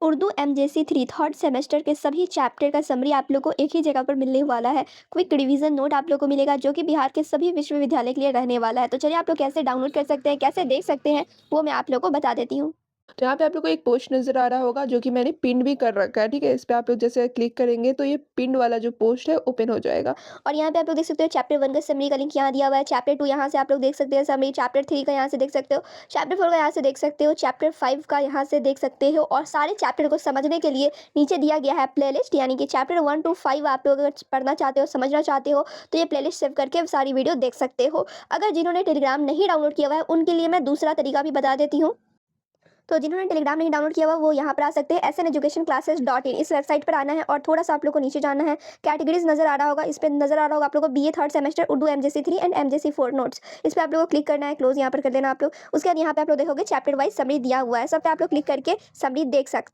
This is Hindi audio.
उर्दू एमजेसी 3 थर्ड सेमेस्टर के सभी चैप्टर का समरी आप लोग को एक ही जगह पर मिलने वाला है। क्विक रिवीजन नोट आप लोग को मिलेगा जो कि बिहार के सभी विश्वविद्यालय के लिए रहने वाला है। तो चलिए आप लोग कैसे डाउनलोड कर सकते हैं, कैसे देख सकते हैं, वो मैं आप लोग को बता देती हूँ। तो यहाँ पे आप लोग को एक पोस्ट नज़र आ रहा होगा जो कि मैंने पिन भी कर रखा है, ठीक है? इस पे आप लोग जैसे क्लिक करेंगे तो ये पिन्ड वाला जो पोस्ट है ओपन हो जाएगा। और यहाँ पे आप लोग देख सकते हो चैप्टर 1 का समरी का लिंक यहाँ दिया हुआ है। चैप्टर 2 यहाँ से आप लोग देख सकते हैं समरी, चैप्टर 3 का यहाँ से देख सकते हो, चैप्टर 4 का यहाँ से देख सकते हो, चैप्टर 5 का यहाँ से देख सकते हो। और सारे चैप्टर को समझने के लिए नीचे दिया गया है प्लेलिस्ट, यानी कि चैप्टर 1 टू 5 आप लोग अगर पढ़ना चाहते हो, समझना चाहते हो, तो ये प्लेलिस्ट सेव करके सारी वीडियो देख सकते हो। अगर जिन्होंने टेलीग्राम नहीं डाउनलोड किया हुआ है उनके लिए मैं दूसरा तरीका भी बता देती हूँ। तो जिन्होंने टेलीग्राम नहीं डाउनलोड किया हुआ वो यहाँ पर आ सकते हैं, SN educationclasses.in इस वेबसाइट पर आना है और थोड़ा सा आप लोग को नीचे जाना है। कैटेगरीज नजर आ रहा होगा, इस पे नजर आ रहा होगा आप लोग को BA third semester Urdu MJC 3 and MJC 4 notes. इस पे आप लोग को क्लिक करना है, क्लोज यहाँ पर कर देना आप लोग। उसके बाद यहाँ पे आप लोग देखोगे चैप्टर वाइज समरी दिया हुआ है, सब पे आप लोग क्लिक करके समरी देख सकते हैं।